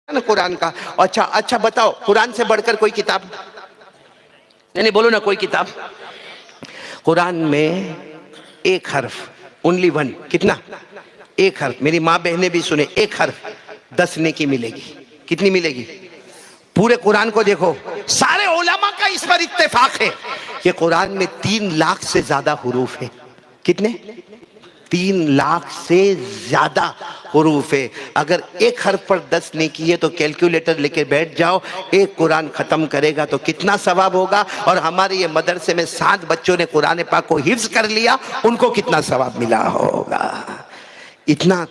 ना कुरान का। अच्छा अच्छा बताओ, कुरान से बढ़कर कोई किताब? नहीं नहीं बोलो ना, कोई किताब? कुरान में एक हर्फ, ओनली वन, कितना? एक हर्फ। मेरी माँ बहनें भी सुने, एक हर्फ 10 नेकी मिलेगी। कितनी मिलेगी? पूरे कुरान को देखो, सारे उलमा का इस पर इत्तेफाक है कि कुरान में 3 लाख से ज्यादा हुरूफ है। कितने? 3 लाख से ज्यादा हुरूफ है। अगर एक हर्फ पर 10 नेकी है तो कैलकुलेटर लेके बैठ जाओ, एक कुरान खत्म करेगा तो कितना सवाब होगा। और हमारे ये मदरसे में 7 बच्चों ने कुरान पाक को हिफ्ज कर लिया, उनको कितना सवाब मिला होगा। इतना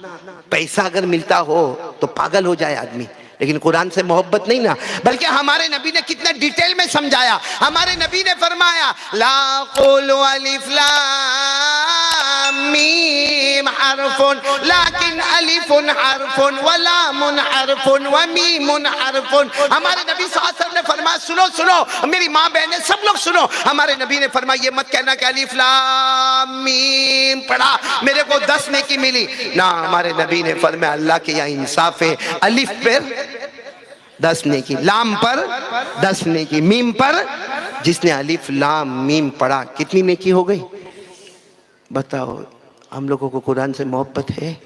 पैसा अगर मिलता हो तो पागल हो जाए आदमी। लेकिन कुरान से मोहब्बत नहीं ना, बल्कि हमारे नबी ने कितने डिटेल में समझाया। हमारे नबी ने फरमाया, ला क़ुलु अलिफ लाम मीम हरफुन लाकिन अलिफुन हरफुन व लामुन हरफुन व मीमुन हरफुन। हमारे नबी सल्लल्लाहु अलैहि वसल्लम ने फरमाया, सुनो सुनो मेरी माँ बहनें सब लोग सुनो, हमारे नबी ने फरमाया ये मत कहना कि अलिफ लाम मीम पढ़ा मेरे को 10 नेकी मिली ना। हमारे नबी ने फरमाया अल्लाह के यहाँ इंसाफ है, अलिफ पर 10 नेकी, लाम पर 10 नेकी, मीम पर, जिसने अलिफ लाम मीम पढ़ा कितनी नेकी हो गई? बताओ, हम लोगों को कुरान से मोहब्बत है?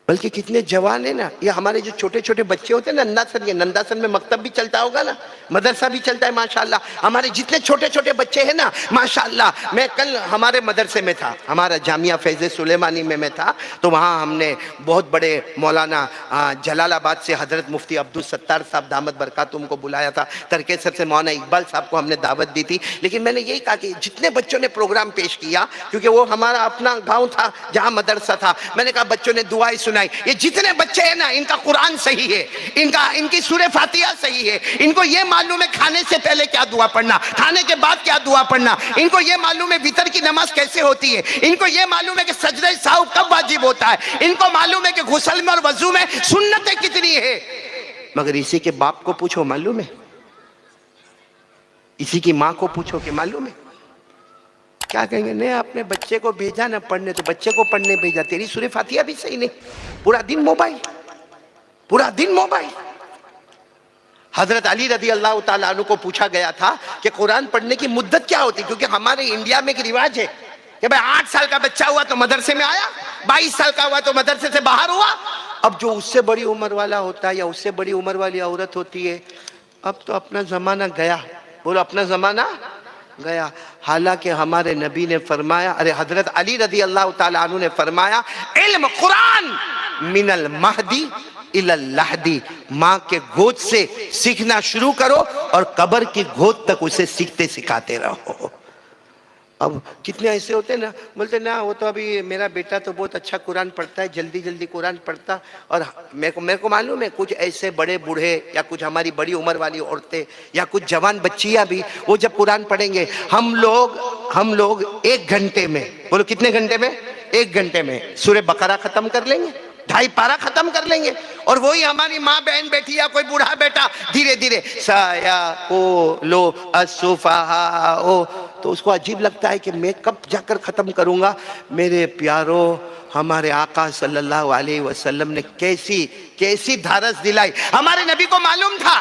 बल्कि कितने जवान है ना, ये हमारे जो छोटे छोटे बच्चे होते हैं ना, नंदासन, ये नंदासन में मकतब भी चलता होगा ना, मदरसा भी चलता है माशाल्लाह। हमारे जितने छोटे छोटे बच्चे हैं ना माशाल्लाह, मैं कल हमारे मदरसे में था, हमारा जामिया फैज़ सुलेमानी में मैं था, तो वहाँ हमने बहुत बड़े मौलाना जलालाबाद से हजरत मुफ्ती अब्दुल सत्तार साहब दामद बरकातुम को बुलाया था। तरकेसर से मौलाना इकबाल साहब को हमने दावत दी थी। लेकिन मैंने यही कहा कि जितने बच्चों ने प्रोग्राम पेश किया, क्योंकि वो हमारा अपना गाँव था जहाँ मदरसा था, मैंने कहा बच्चों ने दुआएं सुनाई। ये जितने बच्चे हैं ना, इनका कुरान सही है, इनकी सूरह फातिहा सही है, इनको ये मालूम है खाने से पहले क्या दुआ पढ़ना, खाने के बाद क्या दुआ पढ़ना, इनको ये मालूम है वितर की नमाज कैसे होती है, इनको ये मालूम है कि सजदे साहू कब वाजिब होता है, इनको मालूम है कि गुस्ल में और वजू में सुन्नतें कितनी है। मगर इसी के बाप को पूछो मालूम है, इसी की माँ को पूछो कि मालूम है, क्या कहेंगे? नहीं अपने बच्चे को भेजा ना पढ़ने, तो बच्चे को पढ़ने भेजा, तेरी सूरह फातिहा भी सही नहीं, पूरा दिन मोबाइल, पूरा दिन मोबाइल। हजरत अली रदी अल्लाह ताला अन्हु को पूछा गया था कि कुरान पढ़ने की मुद्दत क्या होती, क्योंकि हमारे इंडिया में एक रिवाज है कि भाई 8 साल का बच्चा हुआ तो मदरसे में आया, 22 साल का हुआ तो मदरसे से बाहर हुआ। अब जो उससे बड़ी उम्र वाला होता है या उससे बड़ी उम्र वाली औरत होती है, अब तो अपना जमाना गया, बोलो अपना जमाना गया। हालांकि हमारे नबी ने फरमाया, अरे हजरत अली रदी अल्लाह ताला अन्हु ने फरमाया, इल्म कुरान मिनल महदी इलल लहदी, माँ के गोद से सीखना शुरू करो और कब्र की गोद तक उसे सीखते सिखाते रहो। अब कितने ऐसे होते हैं ना, बोलते ना वो तो अभी मेरा बेटा तो बहुत अच्छा कुरान पढ़ता है, जल्दी जल्दी कुरान पढ़ता, और मेरे को मालूम है कुछ ऐसे बड़े बूढ़े या कुछ हमारी बड़ी उम्र वाली औरतें या कुछ जवान बच्चियां भी, वो जब कुरान पढ़ेंगे, हम लोग 1 घंटे में, बोलो कितने घंटे में? 1 घंटे में सूरह बकरा खत्म कर लेंगे, 2.5 पारा खत्म कर लेंगे। और वही हमारी माँ बहन बैठी या कोई बूढ़ा बेटा धीरे धीरे साया को लो असुफहा ओ, तो उसको अजीब लगता है कि मैं कब जाकर खत्म करूंगा। मेरे प्यारो, हमारे आका सल्लल्लाहु अलैहि वसल्लम ने कैसी धारस दिलाई। हमारे नबी को मालूम था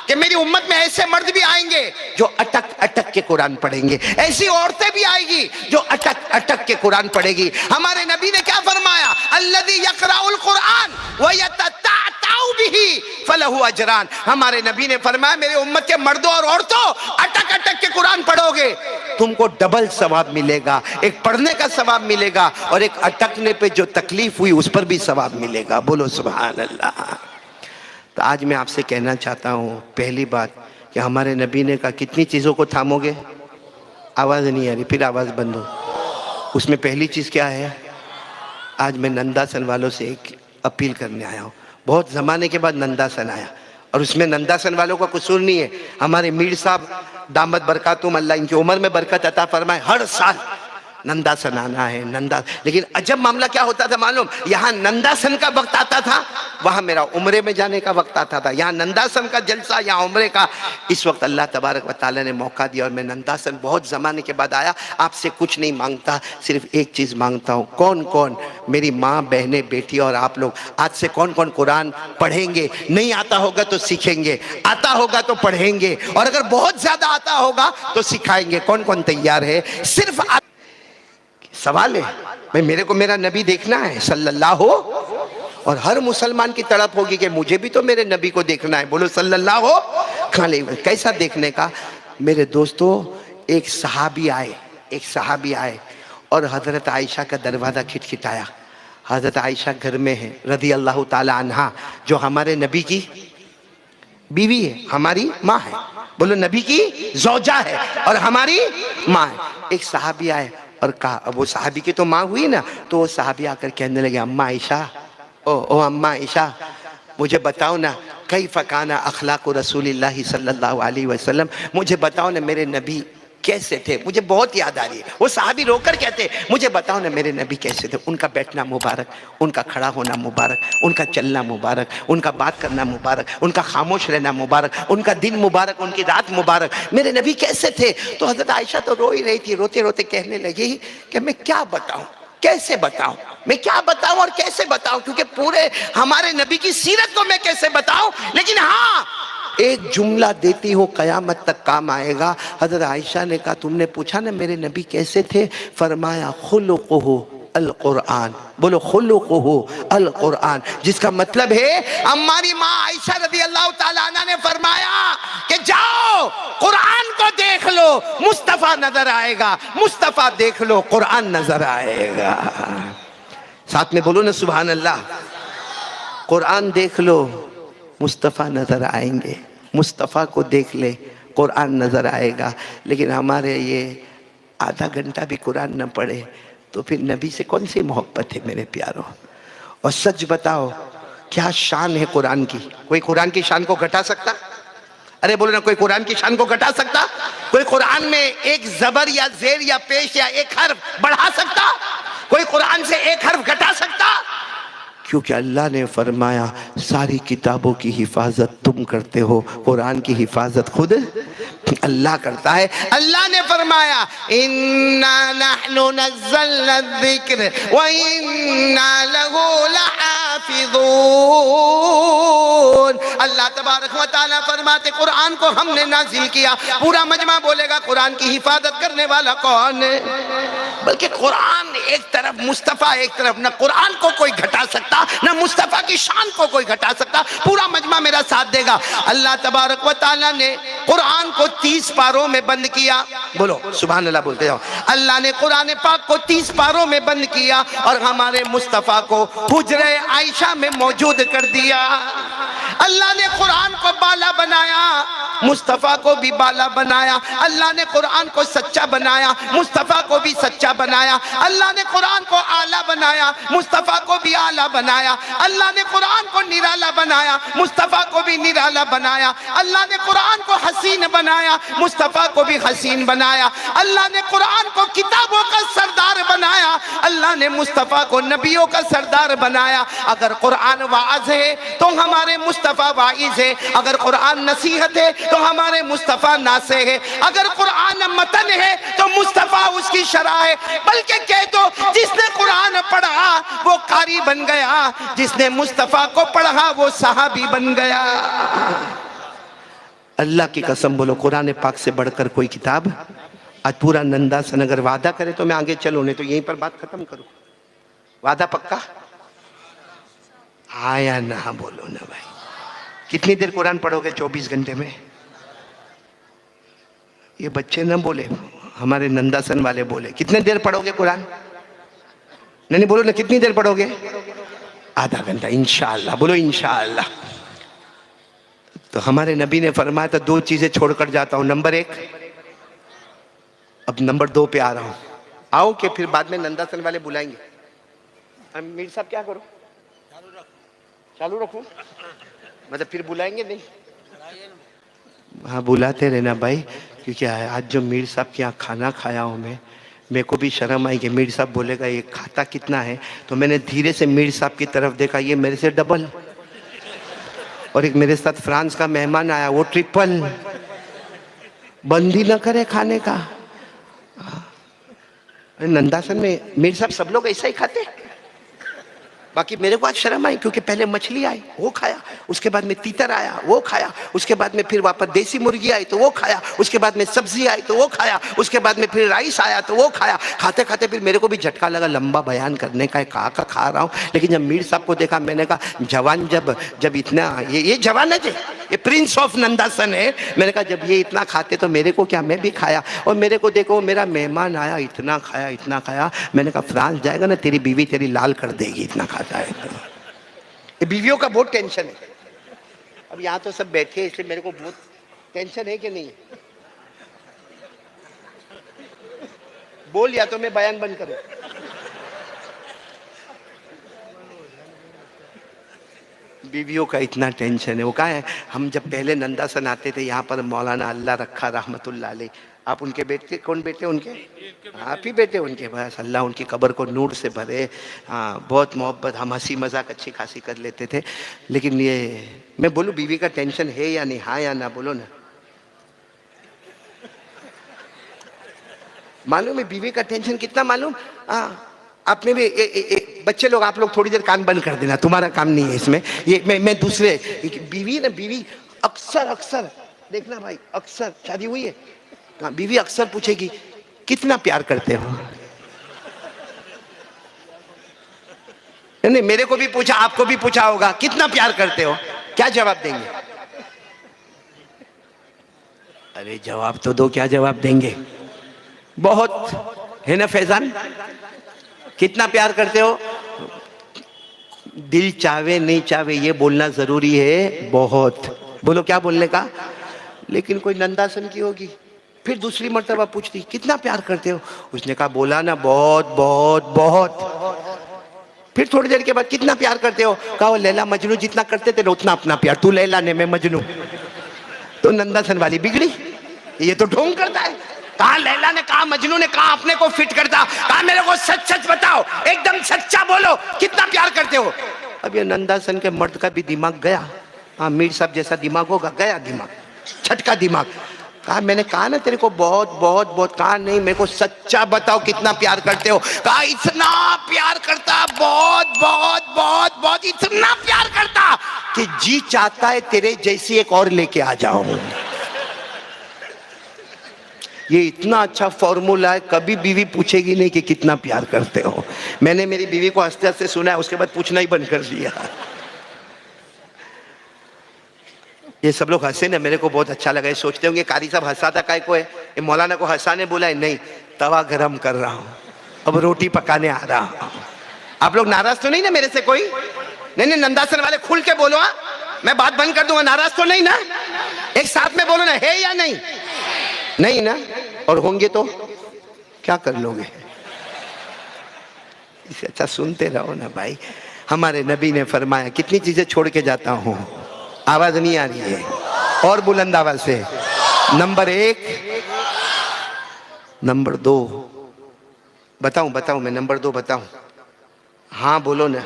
कि मेरी उम्मत में ऐसे मर्द भी आएंगे जो अटक अटक के कुरान पढ़ेंगे, ऐसी औरतें भी आएगी जो अटक अटक के कुरान पढ़ेगी। हमारे नबी ने क्या फरमाया, अल्लज़ी यक़राउल कुरान व यतताअतउ बिही फलहु अजरान। हमारे नबी ने फरमाया मेरे उम्मत के मर्दों और औरतों, अटक अटक के कुरान पढ़ोगे तुमको डबल सवाब मिलेगा, एक पढ़ने का सवाब मिलेगा और एक अटकने पे जो तकलीफ हुई उस पर भी सवाब मिलेगा। बोलो सुभान अल्लाह। तो आज मैं आपसे कहना चाहता हूँ, पहली बात कि हमारे नबी ने कहा कितनी चीज़ों को थामोगे? आवाज़ नहीं आ रही, फिर आवाज़ बंद हो। उसमें पहली चीज़ क्या है? आज मैं नंदासन वालों से एक अपील करने आया हूँ। बहुत ज़माने के बाद नंदासन आया, और उसमें नंदासन वालों का कसूर नहीं है। हमारे मीर साहब दामद बरकातुम, अल्लाह इनकी उम्र में बरकत अता फरमाए, हर साल नंदासन आना है, नंदा। लेकिन अजब मामला क्या होता था मालूम, यहाँ नंदासन का वक्त आता था, वहां मेरा उम्रे में जाने का वक्त आता था। यहाँ नंदासन का जलसा, यहाँ उम्रे का। इस वक्त अल्लाह तबारक व तआला ने मौका दिया और मैं नंदासन बहुत जमाने के बाद आया। आपसे कुछ नहीं मांगता, सिर्फ एक चीज मांगता हूँ। कौन कौन मेरी माँ, बहनें, बेटी और आप लोग आज से कौन कौन कुरान पढ़ेंगे? नहीं आता होगा तो सीखेंगे, आता होगा तो पढ़ेंगे, और अगर बहुत ज्यादा आता होगा तो सिखाएंगे। कौन कौन तैयार है? सिर्फ सवाल है भाई, मेरे को मेरा नबी देखना है सल्लल्लाहु, और हर मुसलमान की तड़प होगी कि मुझे भी तो मेरे नबी को देखना है। बोलो सल्लल्लाहु अलैहि। कैसा देखने का? मेरे दोस्तों, एक सहाबी आए और हजरत आयशा का दरवाजा खटखटाया। हजरत आयशा घर में है रदी अल्लाह ताला अन्हा, जो हमारे नबी की बीवी है, हमारी माँ है। बोलो नबी की ज़ौजा है और हमारी माँ है। एक सहाबी आए और कहा, अब वो सहाबी की तो माँ हुई ना, तो वो सहाबी आकर कहने लगे, अम्मा आयशा, ओ अम्मा आयशा, मुझे बताओ ना, कई फ़काना अखलाक़ रसूलिल्लाहि सल्लल्लाहु अलैहि वसल्लम, मुझे बताओ ना मेरे नबी कैसे थे, मुझे बहुत याद आ रही है। वो साहबी रोकर कहते, मुझे बताओ ना मेरे नबी कैसे थे, उनका बैठना मुबारक, उनका खड़ा होना मुबारक, उनका चलना मुबारक, उनका बात करना मुबारक, उनका खामोश रहना मुबारक, उनका दिन मुबारक, उनकी रात मुबारक, मेरे नबी कैसे थे। तो हजरत आयशा तो रो ही रही थी, रोते रोते कहने लगी कि मैं क्या बताऊं, कैसे बताऊं, मैं क्या बताऊं और कैसे बताऊं, क्योंकि पूरे हमारे नबी की सीरत को मैं कैसे बताऊं। लेकिन हाँ, एक जुमला देती हो कयामत तक काम आएगा। हजरत आयशा ने कहा, तुमने पूछा ना मेरे नबी कैसे थे, फरमाया खुलुकुहु अल कुरान। बोलो खुलुकुहु अल कुरान, जिसका मतलब है हमारी माँ आयशा रदी अल्लाह ताला अन्हा ने फरमाया कि जाओ कुरान को देख लो, मुस्तफा नजर आएगा, मुस्तफा देख लो, कुरान नजर आएगा। साथ में बोलो ना सुभान अल्लाह। कुरान देख लो, मुस्तफ़ा नज़र आएंगे, मुस्तफ़ा को देख ले, कुरान नज़र आएगा। लेकिन हमारे ये आधा घंटा भी कुरान न पढ़े तो फिर नबी से कौन सी मोहब्बत है मेरे प्यारों। और सच बताओ, क्या शान है कुरान की? कोई कुरान की शान को घटा सकता? अरे बोलो ना, कोई कुरान की शान को घटा सकता? कोई कुरान में एक जबर या जेर या पेश या एक हर्फ बढ़ा सकता? कोई कुरान से एक हर्फ घटा सकता? क्योंकि अल्लाह ने फरमाया, सारी किताबों की हिफाजत तुम करते हो, कुरान की हिफाजत खुद अल्लाह करता है। अल्लाह ने फरमाया, इन्ना नहनु नज़्ज़लना ज़िक्र व इन्ना लहू लहाफ़िज़ून। अल्लाह तबारक व तआला फरमाते, कुरान को हमने नाजिल किया। पूरा मजमा बोलेगा कुरान की हिफाजत करने वाला कौन है? बल्कि कुरान एक तरफ, मुस्तफ़ा एक तरफ। ना कुरान को कोई घटा सकता, ना मुस्तफ़ा की शान को कोई घटा सकता। पूरा मजमा मेरा साथ देगा। अल्लाह तबारक व तआला ने कुरान को 30 पारों में बंद किया। बोलो सुभान अल्लाह बोलते जाओ। अल्लाह ने कुरान पाक को 30 पारों में बंद किया और हमारे मुस्तफ़ा को हुजरे आयशा में मौजूद कर दिया। अल्लाह ने कुरान को बाला बनाया, मुस्तफ़ा को भी बाला बनाया। अल्लाह ने कुरान को सच्चा बनाया, मुस्तफ़ा को भी सच्चा बनाया। अल्लाह ने कुरान को आला बनाया, मुस्तफ़ा को भी आला बनाया। अल्लाह ने कुरान को निराला बनाया, मुस्तफ़ा को भी निराला बनाया। अल्लाह ने कुरान को हसीन बनाया, मुस्तफ़ा को भी हसीन बनाया। अल्लाह ने कुरान को किताबों का सरदार बनाया, अल्लाह ने मुस्तफ़ा को नबियों का सरदार बनाया। अगर कुरान वाज़ है तो हमारे मुस्तफ़ा वाइज़ है, अगर कुरान नसीहत है तो हमारे मुस्तफ़ा नासे है, अगर कुरान मतन है तो मुस्तफ़ा उसकी शरह है। बल्कि कह दो, जिसने कुरान पढ़ा वो कारी बन गया, जिसने मुस्तफ़ा को पढ़ा वो सहाबी बन गया। अल्लाह की कसम बोलो, कुरान पाक से बढ़कर कोई किताब। आज पूरा नंदासन अगर वादा करे तो मैं आगे चलूं, नहीं तो यहीं पर बात खत्म करूं। वादा पक्का? आया ना? बोलो ना भाई। कितनी देर कुरान पढ़ोगे 24 घंटे में? ये बच्चे ना बोले, हमारे नंदासन वाले बोले, कितने देर पढ़ोगे कुरान? नहीं बोलो ना, कितनी देर पढ़ोगे? आधा घंटा इंशाअल्लाह। बोलो इंशाअल्लाह। तो हमारे नबी ने फरमाया था, 2 चीजें छोड़कर जाता हूं। नंबर 1, अब नंबर 2 पे आ रहा हूं। आओ कि फिर बाद में नंदासन वाले बुलाएंगे। मीर साहब क्या करो? चालू रखूं? मतलब फिर बुलाएंगे नहीं? हाँ बुलाते रहना भाई, क्योंकि आज जो मीर साहब के यहाँ खाना खाया हूँ मैं, मेरे को भी शर्म आई कि मीर साहब बोलेगा ये खाता कितना है, तो मैंने धीरे से मीर साहब की तरफ देखा, ये मेरे से डबल। और एक मेरे साथ फ्रांस का मेहमान आया, वो ट्रिपल। बंद ही न करे खाने का। नंदासन में मीर साहब सब लोग ऐसा ही खाते हैं। बाकी मेरे को आज शर्म आई क्योंकि पहले मछली आई वो खाया, उसके बाद में तीतर आया वो खाया, उसके बाद में फिर वापस देसी मुर्गी आई तो वो खाया, उसके बाद में सब्जी आई तो वो खाया, उसके बाद में फिर राइस आया तो वो खाया। खाते खाते फिर मेरे को भी झटका लगा, लंबा बयान करने का है, कहाँ का खा रहा हूँ। लेकिन जब मीर साहब को देखा, मैंने कहा जवान जब इतना ये जवान है, ये प्रिंस ऑफ नंदासन है। मैंने कहा जब ये इतना खाते तो मेरे को क्या, मैं भी खाया। और मेरे को देखो, मेरा मेहमान आया, इतना खाया इतना खाया। मैंने कहा फ्रांस जाएगा ना, तेरी बीवी तेरी लाल कर देगी, इतना खाता है। ये बीवियों का बहुत टेंशन है। अब यहाँ तो सब बैठे हैं, इसलिए मेरे को बहुत टेंशन है कि नहीं। बोल, या तो मैं बयान बंद करूं। बीवियों का इतना टेंशन है। वो कहा है, हम जब पहले नंदासन आते थे यहाँ पर, मौलाना अल्लाह रखा रहमतुल्लाह अलैह, आप उनके बेटे, कौन बेटे उनके? आप ही बेटे उनके। बस अल्लाह उनकी कब्र को नूर से भरे। हाँ, बहुत मोहब्बत, हम हंसी मजाक अच्छी खासी कर लेते थे। लेकिन ये मैं बोलूँ, बीवी का टेंशन है या नहीं? हाँ या ना, बोलो ना। मालूम है बीवी का टेंशन कितना? मालूम? हाँ, आपने भी बच्चे लोग, आप लोग थोड़ी देर कान बंद कर देना, तुम्हारा काम नहीं है इसमें। ये मैं दूसरे बीवी ना, बीवी अक्सर देखना भाई, अक्सर शादी हुई है, हाँ, बीवी अक्सर पूछेगी कितना प्यार करते हो। नहीं, मेरे को भी पूछा, आपको भी पूछा होगा, कितना प्यार करते हो? क्या जवाब देंगे? अरे जवाब तो दो, क्या जवाब देंगे? बहुत है ना फैजान? कितना प्यार करते हो? दिल चावे नहीं चावे ये बोलना जरूरी है, बहुत। बोलो क्या बोलने का? लेकिन कोई नंदासन की होगी, फिर दूसरी मर्तबा पूछती कितना प्यार करते हो? उसने कहा बोला ना, बहुत बहुत बहुत। फिर थोड़ी देर के बाद कितना प्यार करते हो? कहा वो लैला मजनू जितना करते थे ना उतना अपना प्यार। तू लैला ने, मैं मजनू। तो नंदासन वाली बिगड़ी, ये तो ढोंग करता है। कहा लैला ने, कहा मजनू ने, कहा अपने को फिट करता। कहा मेरे को सच सच बताओ, एकदम सच्चा बोलो, कितना प्यार करते हो? अब ये नंदासन के मर्द का भी दिमाग गया। हाँ, मीर साहब जैसा दिमाग होगा, गया दिमाग, छटका दिमाग। कहा मैंने कहा ना तेरे को बहुत बहुत बहुत। कहा नहीं, मेरे को सच्चा बताओ कितना प्यार करते हो? कहा इतना प्यार करता, बहुत बहुत बहुत बहुत, इतना प्यार करता कि जी चाहता है तेरे जैसी एक और लेके आ जाऊं। ये इतना अच्छा फॉर्मूला है, कभी बीवी पूछेगी नहीं कि कितना प्यार करते हो। मैंने मेरी बीवी को हंसते हंसते सुना है, उसके बाद पूछना ही बंद कर दिया। ये सब लोग हंसे ना, मेरे को बहुत अच्छा लगा। ये सोचते होंगे कारी साहब हंसाता काय को है? ये मौलाना को हंसाने बोला है? नहीं, तवा गरम कर रहा हूं, अब रोटी पकाने आ रहा हूं। आप लोग नाराज तो नहीं ना मेरे से कोई? नहीं, नंदासन वाले खुल के बोलो। मैं बात बंद कर दूंगा, नाराज तो नहीं ना? एक साथ में बोलो ना, है या नहीं? नहीं ना? और होंगे तो क्या कर लोगे? इससे अच्छा सुनते रहो ना भाई। हमारे नबी ने फरमाया, कितनी चीजें छोड़ के जाता हूं, आवाज नहीं आ रही है, और बुलंद आवाज से। नंबर 1, नंबर 2 बताऊं मैं नंबर 2 बताऊं? हाँ बोलो ना,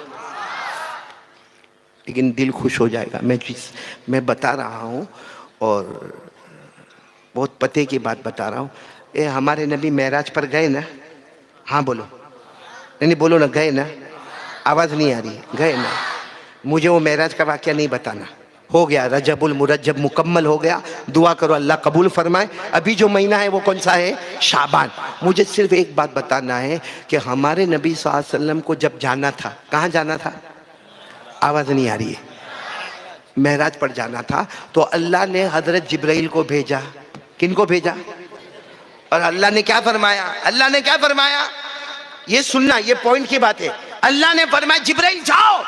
लेकिन दिल खुश हो जाएगा। मैं बता रहा हूं और बहुत पते की बात बता रहा हूं। ये हमारे नबी मेराज पर गए ना? हाँ बोलो। नहीं बोलो ना, गए ना? आवाज नहीं आ रही, गए ना? मुझे वो मेराज का वाक्य नहीं बताना। हो गया, रजबुल मुरज्जब मुकम्मल हो गया। दुआ करो अल्लाह कबूल फरमाए। अभी जो महीना है वो कौन सा है? शाबान। मुझे सिर्फ एक बात बताना है कि हमारे नबी सल्लल्लाहु अलैहि वसल्लम को जब जाना था, कहाँ जाना था? आवाज नहीं आ रही है। मेराज पर जाना था, तो अल्लाह ने हजरत जिब्राइल को भेजा। किनको भेजा? और अल्लाह ने क्या फरमाया? अल्लाह ने क्या फरमाया? ये सुनना, ये पॉइंट की बात है। अल्लाह ने फरमाया जिब्राइल जाओ,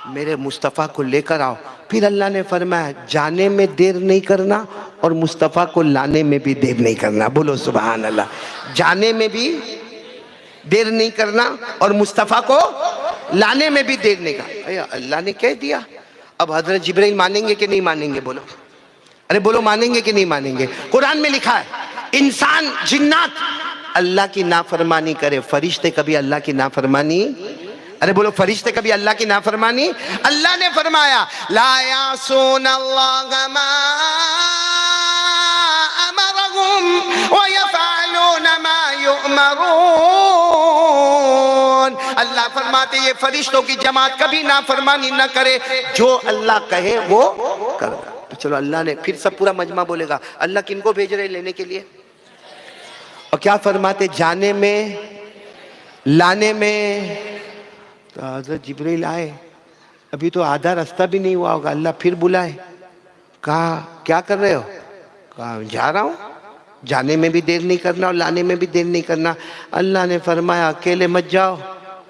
मेरे मुस्तफ़ा को लेकर आओ। फिर अल्लाह ने फरमाया जाने में देर नहीं करना और मुस्तफ़ा को लाने में भी देर नहीं करना। बोलो सुभान अल्लाह। जाने में भी देर नहीं करना और मुस्तफ़ा को लाने में भी देर नहीं करना। अल्लाह ने कह दिया, अब हजरत जिब्राइल मानेंगे कि नहीं मानेंगे? बोलो, अरे बोलो, मानेंगे कि नहीं मानेंगे? कुरान में लिखा है इंसान जिन्नात अल्लाह की नाफरमानी करे। फरिश्ते कभी अल्लाह की नाफरमानी, अरे बोलो फरिश्ते कभी अल्लाह की नाफरमानी। अल्लाह ने फरमाया ला यासून अल्लाह मा अमरहुम व यफअलून मा युअमरून। अल्लाह फरमाते ये फरिश्तों की जमात कभी नाफरमानी न करे, जो अल्लाह कहे वो कर। तो चलो अल्लाह ने, फिर सब पूरा मजमा बोलेगा अल्लाह किनको भेज रहे लेने के लिए। और क्या फरमाते, जाने में लाने में। तो हज़रत जिब्रील आए, अभी तो आधा रास्ता भी नहीं हुआ होगा, अल्लाह फिर बुलाए, कहा क्या कर रहे हो, कहा जा रहा हूँ, जाने में भी देर नहीं करना और लाने में भी देर नहीं करना। अल्लाह ने फरमाया अकेले मत जाओ,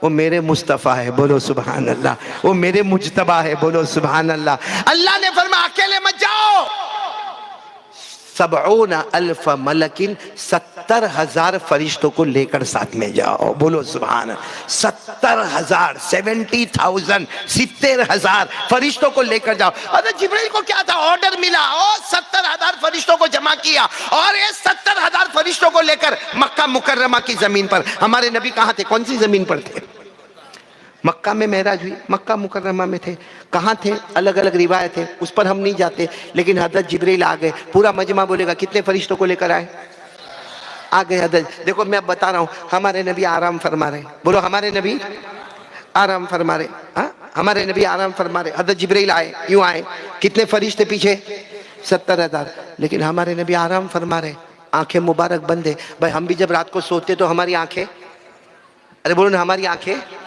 वो मेरे मुस्तफ़ा है, बोलो सुभान अल्लाह, वो मेरे मुज्तबा है, बोलो सुभान अल्लाह। अल्लाह ने फरमाया अकेले मत जाओ, 70,000 मलकिन 70,000 फरिश्तों को लेकर साथ में जाओ, बोलो सुभान। 70,000 70,000 70,000 फरिश्तों को लेकर जाओ। अरे जिब्रील को क्या था, ऑर्डर मिला, और 70,000 फरिश्तों को जमा किया और ये 70,000 फरिश्तों को लेकर मक्का मुकर्रमा की जमीन पर। हमारे नबी कहाँ थे, कौन सी जमीन पर थे? मक्का में महराज हुई, मक्का मुकर्रमा में थे। कहाँ थे, अलग अलग रिवायत है, उस पर हम नहीं जाते, लेकिन हज़रत जिब्रील आ गए। पूरा मजमा बोलेगा कितने फरिश्तों को लेकर आए, आ गए हज़रत। देखो मैं अब बता रहा हूँ, हमारे नबी आराम फरमा रहे, बोलो हमारे नबी आराम फरमा रहे। हाँ, हमारे नबी आराम फरमा रहे, हज़रत जिब्रील आए, यूँ आए, कितने फरिश्ते पीछे, 70,000, लेकिन हमारे नबी आराम फरमा रहे, आंखें मुबारक बंद है। भाई हम भी जब रात को सोते तो हमारी आंखें, अरे बोलो ना हमारी आंखें,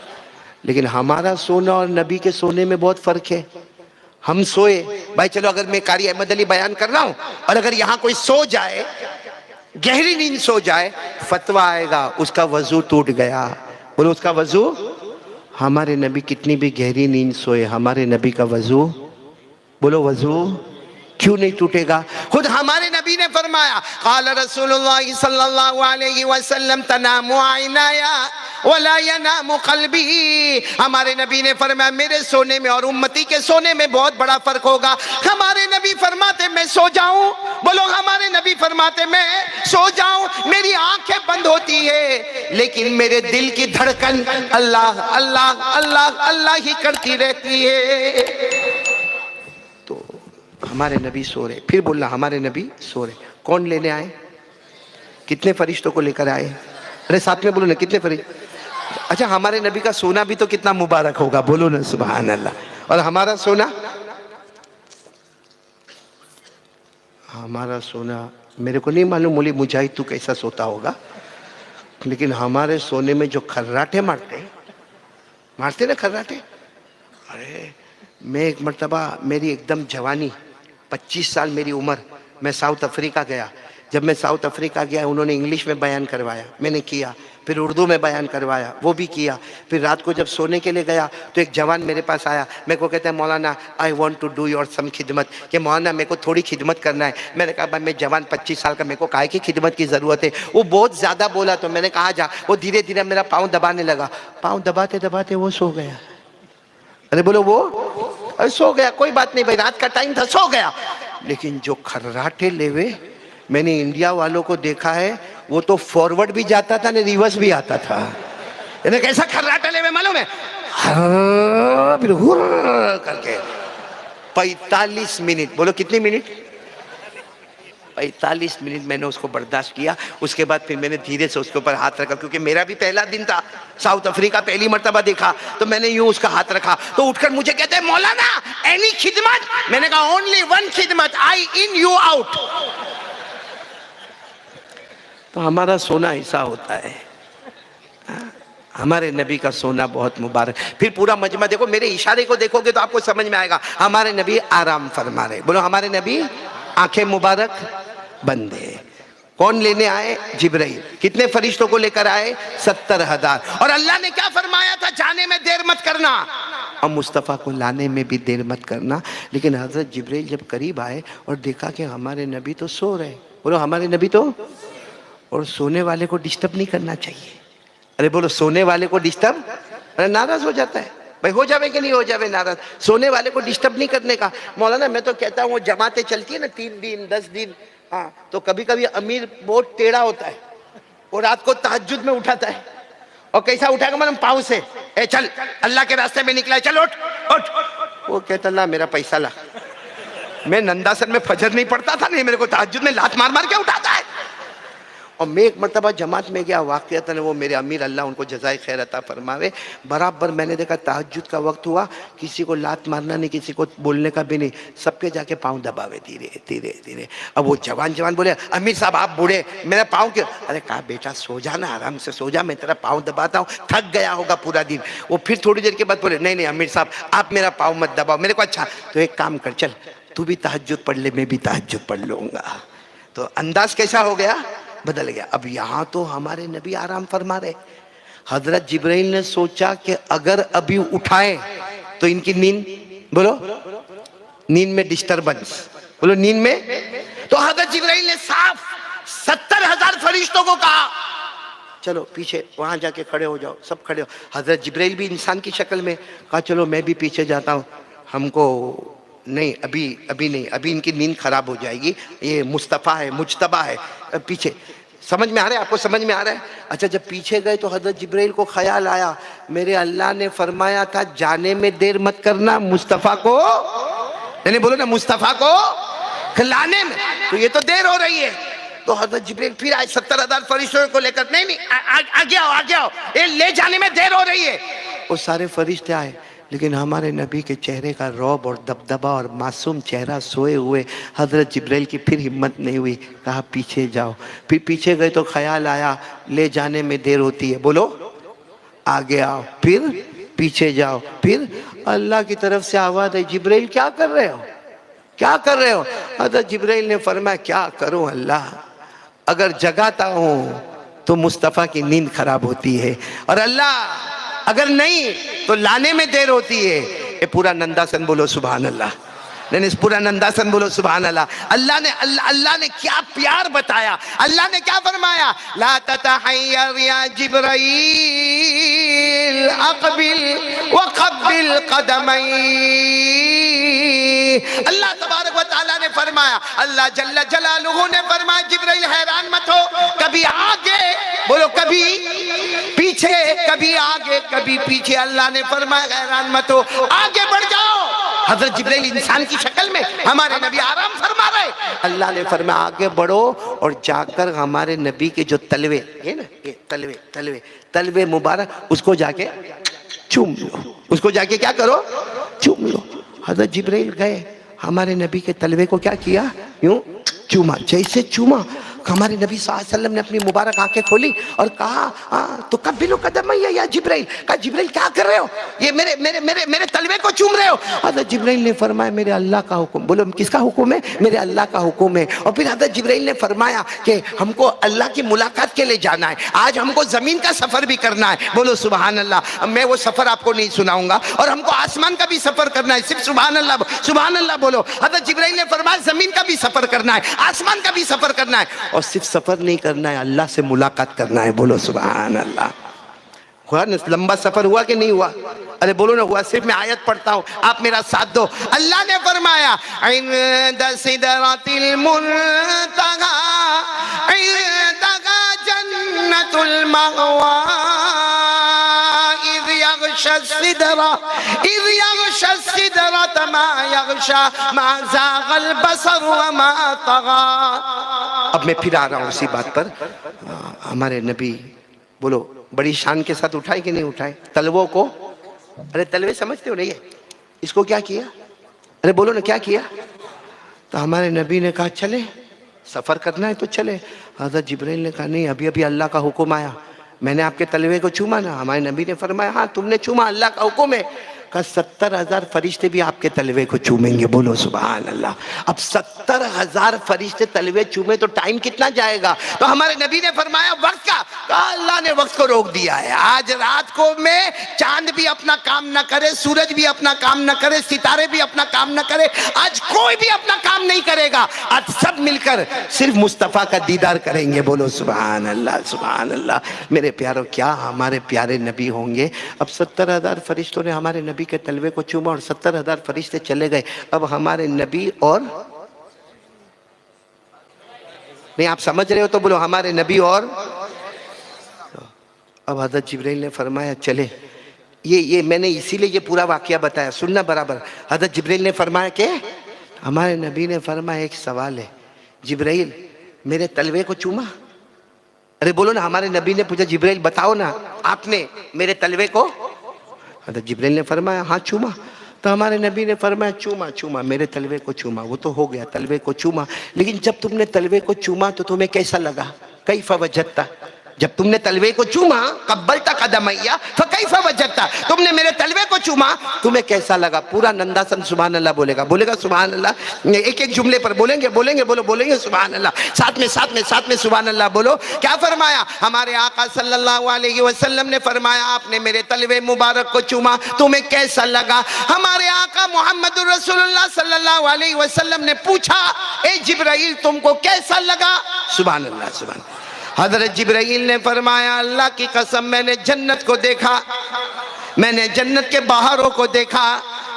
लेकिन हमारा सोना और नबी के सोने में बहुत फर्क है। हम सोए, भाई चलो अगर मैं कारी अहमद अली बयान कर रहा हूं और अगर यहां कोई सो जाए, गहरी नींद सो जाए, फतवा आएगा उसका वजू टूट गया, बोलो उसका वजू। हमारे नबी कितनी भी गहरी नींद सोए, हमारे नबी का वजू, बोलो वजू क्यों नहीं टूटेगा? खुद हमारे नबी ने फरमाया क़ाल रसूलुल्लाह सल्लल्लाहु अलैहि वसल्लम तनामु आइनाया वला यनामु क़ल्बी। हमारे नबी ने फरमाया मेरे सोने में और उम्मती के सोने में बहुत बड़ा फर्क होगा। हमारे नबी फरमाते मैं सो जाऊं, बोलो हमारे नबी फरमाते मैं सो जाऊं, मेरी आंखें बंद होती है लेकिन मेरे दिल की धड़कन अल्लाह अल्लाह अल्लाह अल्लाह ही करती रहती है। तो हमारे नबी सो रहे, फिर बोलना हमारे नबी सो रहे। कौन लेने आए, कितने फरिश्तों को लेकर आए, अरे साथ में बोलो ना कितने फरिश्ते। अच्छा हमारे नबी का सोना भी तो कितना मुबारक होगा, बोलो ना सुभान अल्लाह। और हमारा सोना, हमारा सोना मेरे को नहीं मालूम मोली मुजाहिद तू कैसा सोता होगा, लेकिन हमारे सोने में जो खर्राटे मारते ना खर्राटे। अरे मैं एक मर्तबा, मेरी एकदम जवानी 25 साल मेरी उम्र, मैं साउथ अफ्रीका गया। जब मैं साउथ अफ्रीका गया उन्होंने इंग्लिश में बयान करवाया, मैंने किया, फिर उर्दू में बयान करवाया, वो भी किया। फिर रात को जब सोने के लिए गया तो एक जवान मेरे पास आया, मेरे को कहता है मौलाना I want to do your some खिदमत, कि मौलाना मेरे को थोड़ी खिदमत करना है। मैंने कहा भाई मैं जवान 25 साल का, मेरे को काहे की खिदमत की ज़रूरत है। वो बहुत ज़्यादा बोला तो मैंने कहा जा। वो धीरे धीरे मेरा पाँव दबाने लगा, पाँव दबाते दबाते वो सो गया। अरे बोलो वो, अरे सो गया, कोई बात नहीं भाई रात का टाइम था, सो गया। लेकिन जो खर्राटे लेवे मैंने इंडिया वालों को देखा है, वो तो फॉरवर्ड भी जाता था ना रिवर्स भी आता था। इन्हें कैसा खर्राटा लेवे मालूम है, फिर हुर्र करके 45 मिनट, बोलो कितनी मिनट, 45 मिनट मैंने उसको बर्दाश्त किया। उसके बाद फिर मैंने धीरे से उसके ऊपर हाथ रखा, क्योंकि मेरा भी पहला दिन था, साउथ अफ्रीका पहली मर्तबा देखा, तो मैंने यूं उसका हाथ रखा। तो उठकर मुझे कहते हैं मौलाना एनी खिदमत, मैंने कहा ओनली वन खिदमत, आई इन यू आउट। तो हमारा सोना ऐसा होता है, हमारे नबी का सोना बहुत मुबारक। फिर पूरा मजमा देखो, मेरे इशारे को देखोगे तो आपको समझ में आएगा। हमारे नबी आराम फरमा रहे, बोलो हमारे नबी आंखें मुबारक बंद है। कौन लेने आए, जिब्राइल। कितने फरिश्तों को लेकर आए, 70,000। और अल्लाह ने क्या फरमाया था, जाने में देर मत करना और मुस्तफ़ा को लाने में भी देर मत करना। लेकिन हजरत जिब्राइल जब करीब आए और देखा कि हमारे नबी तो सो रहे, बोलो हमारे नबी तो, और सोने वाले को डिस्टर्ब नहीं करना चाहिए। अरे बोलो सोने वाले को डिस्टर्ब, अरे नाराज हो जाता है भाई, हो जावे कि नहीं हो जावे नाराज, सोने वाले को डिस्टर्ब नहीं करने का। मौलाना मैं तो कहता हूँ वो जमातें चलती है ना 3 दिन 10 दिन, हाँ तो कभी कभी अमीर बहुत टेढ़ा होता है, वो रात को तहज्जुद में उठाता है, और कैसा उठाएगा मतलब पाँव से, ए चल अल्लाह के रास्ते में निकला है, चल उठ उठ। वो कहता ला मेरा पैसा ला। मैं नंदासन में फजर नहीं पढ़ता था, नहीं मेरे को तहज्जुद में लात मार मार के उठाता है। और मैं एक मरतबा जमात में गया, वाक़ियतन वो मेरे अमीर अल्लाह उनको जज़ाए खैर अता फरमावे, बराबर मैंने देखा तहज्जुद का वक्त हुआ, किसी को लात मारना नहीं, किसी को बोलने का भी नहीं, सबके जाके पाँव दबावे धीरे धीरे धीरे। अब वो जवान बोले अमीर साहब आप बूढ़े मेरा पाँव क्यों? अरे कहा बेटा सो जा ना, आराम से सो जा, मैं तेरा पाँव दबाता हूँ, थक गया होगा पूरा दिन। वो फिर थोड़ी देर के बाद बोले नहीं नहीं अमीर साहब आप मेरा पाँव मत दबाओ। मेरे को अच्छा तो एक काम कर, चल तू भी तहज्जुद पढ़ ले, मैं भी तहज्जुद पढ़ लूँगा। तो अंदाज कैसा हो गया, बदल गया। अब यहाँ तो हमारे नबी आराम फरमा रहे, हजरत जिब्राइल ने सोचा कि अगर अभी उठाए तो इनकी नींद, बोलो नींद में डिस्टरबेंस, बोलो नींद में। तो हजरत जिब्राइल ने साफ 70,000 फरिश्तों को कहा चलो पीछे वहां जाके खड़े हो जाओ, सब खड़े हो। हजरत जिब्राइल भी इंसान की शक्ल में कहा चलो मैं भी पीछे जाता हूँ, हमको नहीं अभी नहीं, अभी इनकी नींद खराब हो जाएगी, ये मुस्तफ़ा है मुजतबा है, पीछे। समझ में आ रहा है आपको, समझ में आ रहा है? अच्छा जब पीछे गए तो हजरत जिब्राइल को ख्याल आया मेरे अल्लाह ने फरमाया था जाने में देर मत करना, मुस्तफ़ा को नहीं बोलो ना, मुस्तफ़ा को लाने में, तो ये तो देर हो रही है। तो हजरत जिब्राइल फिर आए 70,000 फरिश्तों को लेकर, नहीं आगे आओ, ये ले जाने में देर हो रही है। वो सारे फरिश्ते आए, लेकिन हमारे नबी के चेहरे का रौब और दबदबा और मासूम चेहरा सोए हुए, हजरत जिब्राइल की फिर हिम्मत नहीं हुई, कहा पीछे जाओ। फिर पीछे गए तो ख्याल आया ले जाने में देर होती है, बोलो आगे आओ, फिर पीछे जाओ। फिर अल्लाह की तरफ से आवाज़ है जिब्राइल क्या कर रहे हो, क्या कर रहे हो? हजरत जिब्राइल ने फरमाया क्या करूं अल्लाह, अगर जगाता हूं तो मुस्तफ़ा की नींद खराब होती है, और अल्लाह अगर नहीं तो लाने में देर होती है। ये पूरा नंदासन बोलो सुभान अल्लाह, नहीं पूरा नंदासन बोलो सुभान अल्लाह। अल्लाह ने क्या प्यार बताया, अल्लाह ने क्या फरमाया, ला ततहय्यर या जिब्राइल अक़बिल व क़ब्बिल क़दमई। अल्लाह तबारक व तआला ने फरमाया, अल्लाह जल्ल जलालुहु ने फरमाया जिब्राइल हैरान मत हो, कभी आगे बोलो कभी पीछे, कभी आगे कभी पीछे। अल्लाह ने फरमाया हैरान मत हो, आगे बढ़ जाओ। हजरत जिब्राइल इंसान की शक्ल में, हमारे नबी आराम फरमा रहे, अल्लाह ने फरमाया आगे बढ़ो और जाकर हमारे नबी के जो तलवे है ना, ये तलवे मुबारक, उसको जाके चूम लो, उसको जाके क्या करो, चूम लो। हजरत जिब्राइल गए, हमारे नबी के तलवे को क्या किया, यूं चूमा। जैसे चूमा हमारे नबी सल्लल्लाहु अलैहि वसल्लम ने अपनी मुबारक आंखें खोली और कहा तो कब्बिलु कदमैया या जिब्राइल। कहा जिब्राइल क्या कर रहे हो, ये मेरे मेरे मेरे मेरे तलवे को चूम रहे हो। हज़रत जिब्राइल ने फरमाया मेरे अल्लाह का हुक्म। बोलो किसका हुक्म है, मेरे अल्लाह का हुक्म है। और फिर हज़रत जिब्राइल ने फरमाया कि हमको अल्लाह की मुलाकात के लिए जाना है, आज हमको जमीन का सफर भी करना है। बोलो सुभान अल्लाह। मैं वो सफर आपको नहीं सुनाऊंगा, और हमको आसमान का भी सफर करना है, सिर्फ सुभान अल्लाह बोलो। हज़रत जिब्राइल ने फरमाया जमीन का भी सफर करना है, आसमान का भी सफर करना है, और सिर्फ सफर नहीं करना है, अल्लाह से मुलाकात करना है। बोलो सुभान अल्लाह। हुआ ना लंबा सफर, हुआ कि नहीं हुआ? अरे बोलो ना हुआ। सिर्फ मैं आयत पढ़ता हूँ, आप मेरा साथ दो। अल्लाह ने फरमाया इंद सिदरतिल मुंतहा इंदहा जन्नतुल महवा इज़ यग़शा सिदरा मा यग़शा मा ज़ाग़ल बसर व मा तग़ा। अब मैं फिर आ रहा हूँ उसी बात पर। हमारे नबी बोलो बड़ी शान के साथ उठाए कि नहीं उठाए तलवों को? अरे तलवे समझते हो नहीं है, इसको क्या किया? अरे बोलो ना क्या किया? तो हमारे नबी ने कहा चले सफर करना है तो चले। हज़रत जिब्राइल ने कहा नहीं, अभी अभी अल्लाह का हुक्म आया, मैंने आपके तलवे को चूमा ना। हमारे नबी ने फरमाया हाँ तुमने चूमा, अल्लाह का हुक्म है। का 70,000 फरिश्ते भी आपके तलवे को चूमेंगे। बोलो सुभान अल्लाह। अब 70,000 फरिश्ते तलवे चूमे तो टाइम कितना जाएगा? तो हमारे नबी ने फरमाया वक्त का, अल्लाह ने वक्त को रोक दिया है। आज रात को में चांद भी अपना काम न करे, सूरज भी अपना काम न करे, सितारे भी अपना काम न करे, आज कोई भी अपना काम नहीं करेगा। आज सब मिलकर सिर्फ मुस्तफ़ा का दीदार करेंगे। बोलो सुभान अल्लाह सुभान अल्लाह। मेरे प्यारों क्या हमारे प्यारे नबी होंगे। अब 70,000 फरिश्तों ने हमारे नबी के तलवे को चूमा और 70,000 फरिश्ते चले गए। अब हमारे नबी और नहीं, आप समझ रहे हो तो बोलो हमारे नबी और अब हज़रत जिब्राइल ने फरमाया चले, ये मैंने इसीलिए ये पूरा वाकया बताया, सुनना बराबर। हज़रत जिब्राइल ने फरमाया कि हमारे नबी ने फरमाया एक सवाल है, जिब्राइल मेरे तलवे को चूमा। अरे बोलो ना, हमारे नबी ने पूछा जिब्राइल बताओ ना आपने मेरे तलवे को, हज़रत जिब्राइल ने फरमाया हाँ चूमा। तो हमारे नबी ने फरमाया चूमा चूमा, मेरे तलवे को चूमा। वो तो हो गया, तलवे को चूमा, लेकिन जब तुमने तलवे को चूमा तो तुम्हें कैसा लगा? कैफा वजदता, जब तुमने तलवे को चूमा, कब्बलता कदमैया फकैफा वजदता, तुमने मेरे तलवे को चूमा, तुम्हें कैसा लगा? पूरा नंदासन सुभान अल्लाह बोलेगा, बोलेगा सुभान अल्लाह, एक एक जुमले पर बोलेंगे, बोलो बोलेंगे सुभान अल्लाह, साथ में सुभान अल्लाह बोलो। क्या फरमाया हमारे आका सल्लल्लाहु अलैहि वसल्लम ने? फरमाया आपने मेरे तलवे मुबारक को चूमा, तुम्हें कैसा लगा? हमारे आका मोहम्मदुर रसूलुल्लाह सल्लल्लाहु अलैहि वसल्लम ने पूछा ए जिब्राइल तुमको कैसा लगा? सुभान अल्लाह सुभान। हज़रत जिब्राइल ने फरमाया अल्लाह की कसम मैंने जन्नत को देखा, मैंने जन्नत के बहारों को देखा,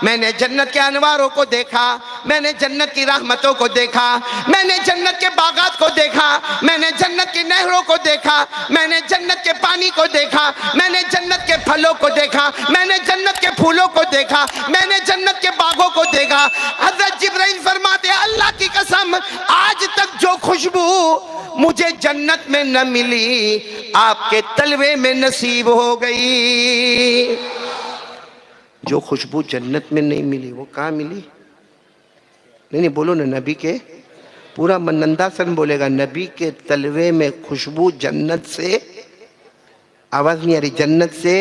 मैंने जन्नत के अनवारों को देखा, मैंने जन्नत की रहमतों को देखा, मैंने जन्नत के बागात को देखा, मैंने जन्नत की नहरों को देखा, मैंने जन्नत के पानी को देखा, मैंने जन्नत के फलों को देखा, मैंने जन्नत के फूलों को देखा, मैंने जन्नत के बागों को देखा। हज़रत जिब्राइल फरमाते अल्लाह की कसम आज तक जो खुशबू मुझे जन्नत में न मिली आपके तलवे में नसीब हो गई। जो खुशबू जन्नत में नहीं मिली वो कहाँ मिली? नहीं बोलो ना, नबी के पूरा नंदासन बोलेगा, नबी के तलवे में खुशबू जन्नत से, आवाज नहीं आ रही, जन्नत से।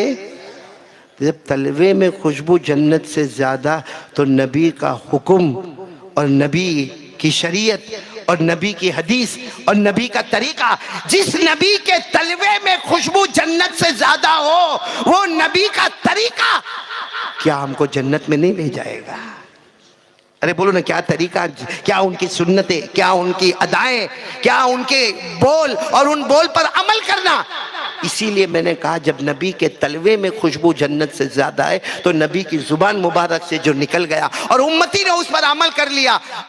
जब तलवे में खुशबू जन्नत से ज्यादा तो नबी का हुक्म और नबी की शरीयत और नबी की हदीस और नबी का तरीका, जिस नबी के तलवे में खुशबू जन्नत से ज्यादा हो वो नबी का तरीका क्या हमको जन्नत में नहीं ले जाएगा? अरे बोलो ना, क्या तरीका, क्या उनकी सुन्नतें, क्या उनकी अदाएं, क्या उनके बोल और उन बोल पर अमल करना। इसीलिए मैंने कहा जब नबी के तलवे में खुशबू जन्नत से ज्यादा है तो नबी की जुबान मुबारक से जो निकल गया और उम्मती ने उस पर अमल कर लिया,